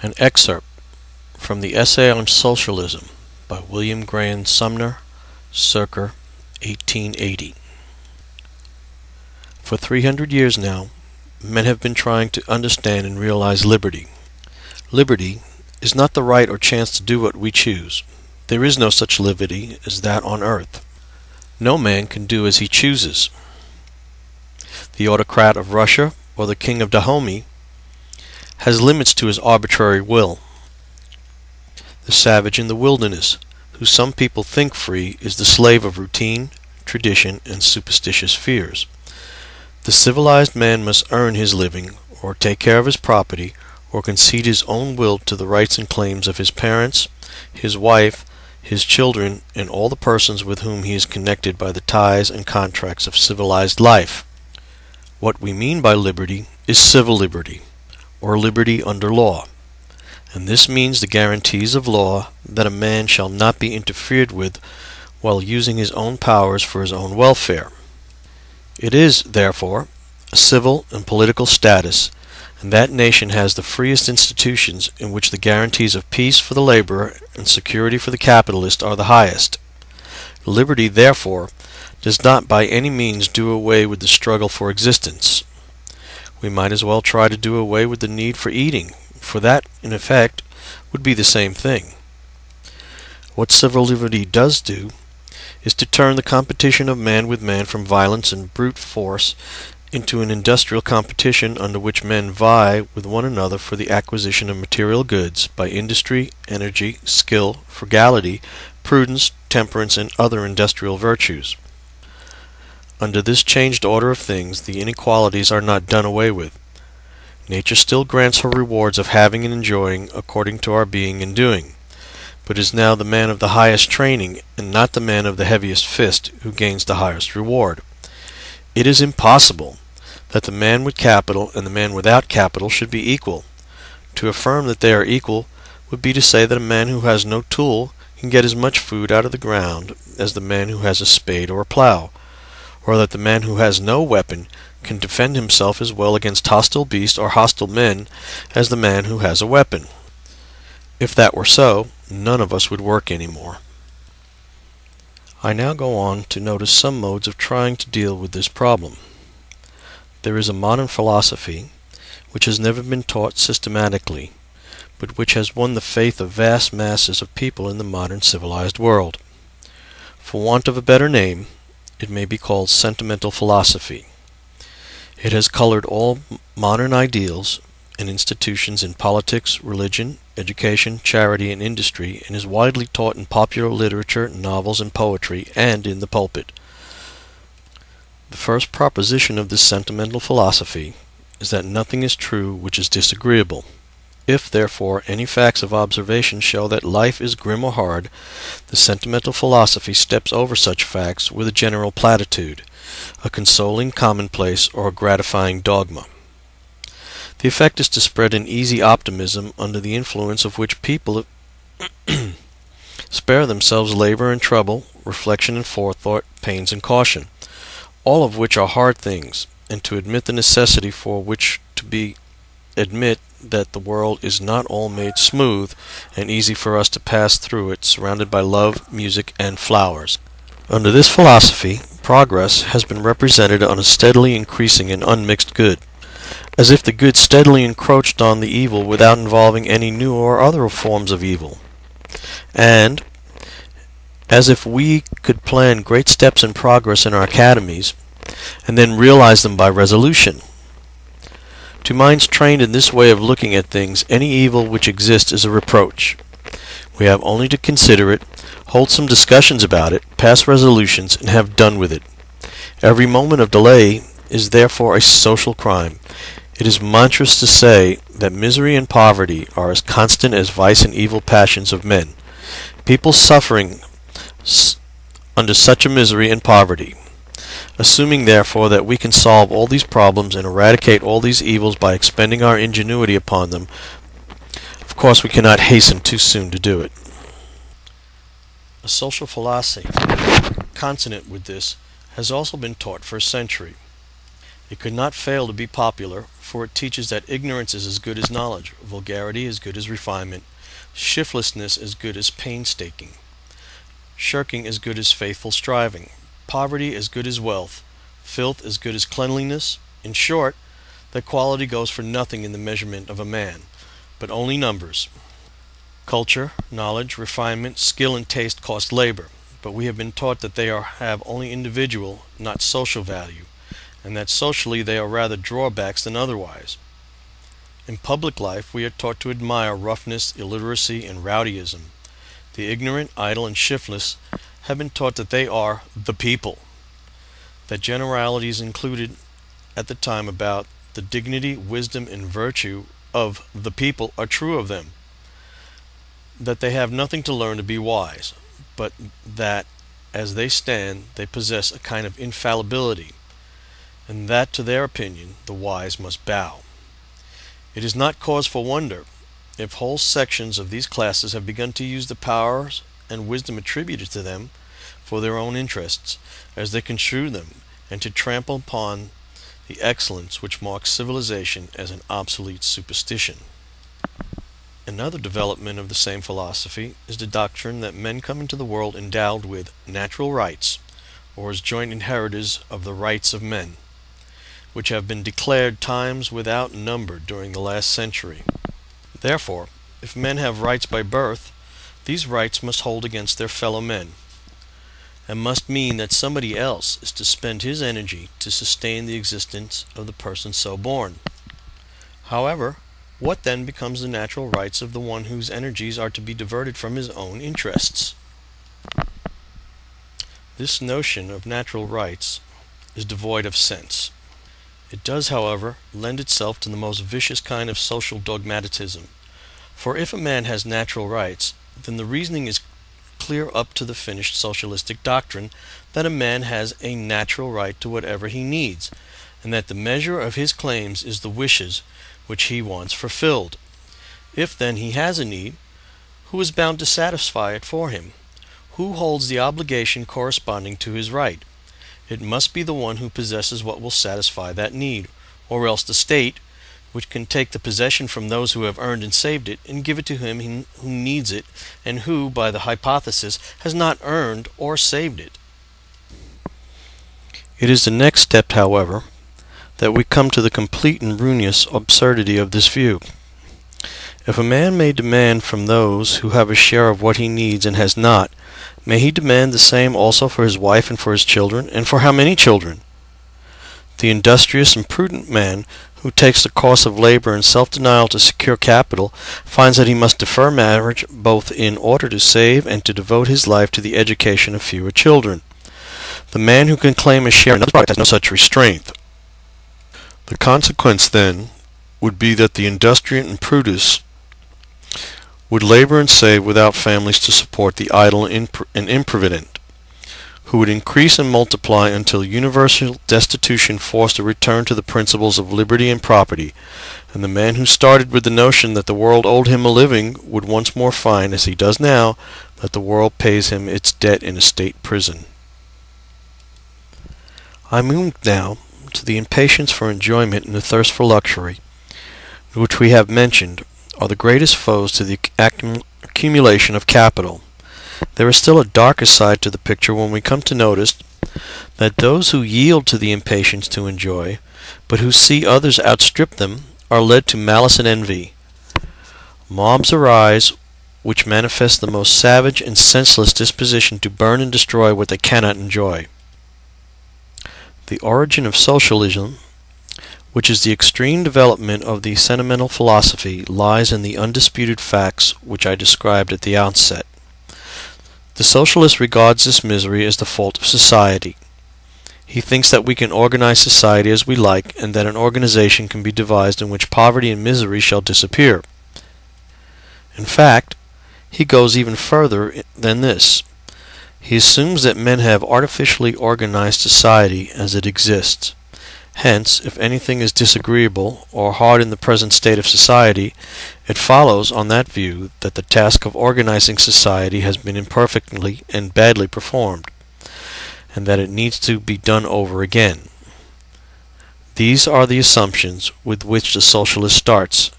An excerpt from the Essay on Socialism by William Graham Sumner, circa 1880. For 300 years now, men have been trying to understand and realize liberty. Liberty is not the right or chance to do what we choose. There is no such liberty as that on earth. No man can do as he chooses. The autocrat of Russia or the king of Dahomey has limits to his arbitrary will. The savage in the wilderness, who some people think free, is the slave of routine, tradition, and superstitious fears. The civilized man must earn his living, or take care of his property, or concede his own will to the rights and claims of his parents, his wife, his children, and all the persons with whom he is connected by the ties and contracts of civilized life. What we mean by liberty is civil liberty, or liberty under law, and this means the guarantees of law that a man shall not be interfered with while using his own powers for his own welfare. It is, therefore, a civil and political status, and that nation has the freest institutions in which the guarantees of peace for the laborer and security for the capitalist are the highest. Liberty, therefore, does not by any means do away with the struggle for existence. We might as well try to do away with the need for eating, for that, in effect, would be the same thing. What civil liberty does do is to turn the competition of man with man from violence and brute force into an industrial competition under which men vie with one another for the acquisition of material goods by industry, energy, skill, frugality, prudence, temperance, and other industrial virtues. Under this changed order of things, the inequalities are not done away with. Nature still grants her rewards of having and enjoying according to our being and doing, but is now the man of the highest training, and not the man of the heaviest fist, who gains the highest reward. It is impossible that the man with capital and the man without capital should be equal. To affirm that they are equal would be to say that a man who has no tool can get as much food out of the ground as the man who has a spade or a plow, or that the man who has no weapon can defend himself as well against hostile beasts or hostile men as the man who has a weapon. If that were so, none of us would work any more. I now go on to notice some modes of trying to deal with this problem. There is a modern philosophy which has never been taught systematically, but which has won the faith of vast masses of people in the modern civilized world. For want of a better name, it may be called sentimental philosophy. It has colored all modern ideals and institutions in politics, religion, education, charity, and industry, and is widely taught in popular literature, novels, and poetry, and in the pulpit. The first proposition of this sentimental philosophy is that nothing is true which is disagreeable. If, therefore, any facts of observation show that life is grim or hard, the sentimental philosophy steps over such facts with a general platitude, a consoling commonplace, or a gratifying dogma. The effect is to spread an easy optimism under the influence of which people spare themselves labor and trouble, reflection and forethought, pains and caution, all of which are hard things, and to admit the necessity for which to admit that the world is not all made smooth and easy for us to pass through it, surrounded by love, music, and flowers. Under this philosophy, progress has been represented on a steadily increasing and unmixed good, as if the good steadily encroached on the evil without involving any new or other forms of evil, and as if we could plan great steps in progress in our academies, and then realize them by resolution. To minds trained in this way of looking at things, any evil which exists is a reproach. We have only to consider it, hold some discussions about it, pass resolutions, and have done with it. Every moment of delay is therefore a social crime. It is monstrous to say that misery and poverty are as constant as vice and evil passions of men. People suffering under such a misery and poverty. Assuming, therefore, that we can solve all these problems and eradicate all these evils by expending our ingenuity upon them, of course we cannot hasten too soon to do it. A social philosophy consonant with this has also been taught for a century, It could not fail to be popular, for it teaches that ignorance is as good as knowledge, vulgarity as good as refinement, shiftlessness as good as painstaking, shirking as good as faithful striving, poverty as good as wealth, filth as good as cleanliness. In short, that quality goes for nothing in the measurement of a man, but only numbers. Culture, knowledge, refinement, skill, and taste cost labor, but we have been taught that they have only individual, not social value, and that socially they are rather drawbacks than otherwise. In public life we are taught to admire roughness, illiteracy, and rowdyism. The ignorant, idle, and shiftless have been taught that they are the people, that generalities included at the time about the dignity, wisdom, and virtue of the people are true of them, that they have nothing to learn to be wise, but that as they stand they possess a kind of infallibility, and that to their opinion the wise must bow. It is not cause for wonder if whole sections of these classes have begun to use the powers and wisdom attributed to them for their own interests, as they construe them, and to trample upon the excellence which marks civilization as an obsolete superstition. Another development of the same philosophy is the doctrine that men come into the world endowed with natural rights, or as joint inheritors of the rights of men, which have been declared times without number during the last century. Therefore, if men have rights by birth, these rights must hold against their fellow men, and must mean that somebody else is to spend his energy to sustain the existence of the person so born. However, what then becomes the natural rights of the one whose energies are to be diverted from his own interests? This notion of natural rights is devoid of sense. It does, however, lend itself to the most vicious kind of social dogmatism. For if a man has natural rights, then the reasoning is clear up to the finished socialistic doctrine that a man has a natural right to whatever he needs, and that the measure of his claims is the wishes which he wants fulfilled. If then he has a need, who is bound to satisfy it for him? Who holds the obligation corresponding to his right? It must be the one who possesses what will satisfy that need, or else the state, which can take the possession from those who have earned and saved it, and give it to him who needs it, and who, by the hypothesis, has not earned or saved it. It is the next step, however, that we come to the complete and ruinous absurdity of this view. If a man may demand from those who have a share of what he needs and has not, may he demand the same also for his wife and for his children, and for how many children? The industrious and prudent man who takes the cost of labor and self-denial to secure capital finds that he must defer marriage both in order to save and to devote his life to the education of fewer children. The man who can claim a share in another's product has no such restraint. The consequence, then, would be that the industrious and prudent would labor and save without families to support the idle and improvident, who would increase and multiply until universal destitution forced a return to the principles of liberty and property, and the man who started with the notion that the world owed him a living would once more find, as he does now, that the world pays him its debt in a state prison. I move now to the impatience for enjoyment and the thirst for luxury, which we have mentioned are the greatest foes to the accumulation of capital. There is still a darker side to the picture when we come to notice that those who yield to the impatience to enjoy, but who see others outstrip them, are led to malice and envy. Mobs arise which manifest the most savage and senseless disposition to burn and destroy what they cannot enjoy. The origin of socialism, which is the extreme development of the sentimental philosophy, lies in the undisputed facts which I described at the outset. The socialist regards this misery as the fault of society. He thinks that we can organize society as we like, and that an organization can be devised in which poverty and misery shall disappear. In fact, he goes even further than this. He assumes that men have artificially organized society as it exists. Hence, if anything is disagreeable or hard in the present state of society, it follows on that view that the task of organizing society has been imperfectly and badly performed, and that it needs to be done over again. These are the assumptions with which the socialist starts,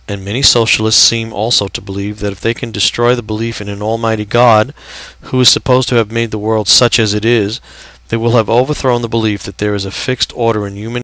and many socialists seem also to believe that if they can destroy the belief in an almighty God, who is supposed to have made the world such as it is, they will have overthrown the belief that there is a fixed order in human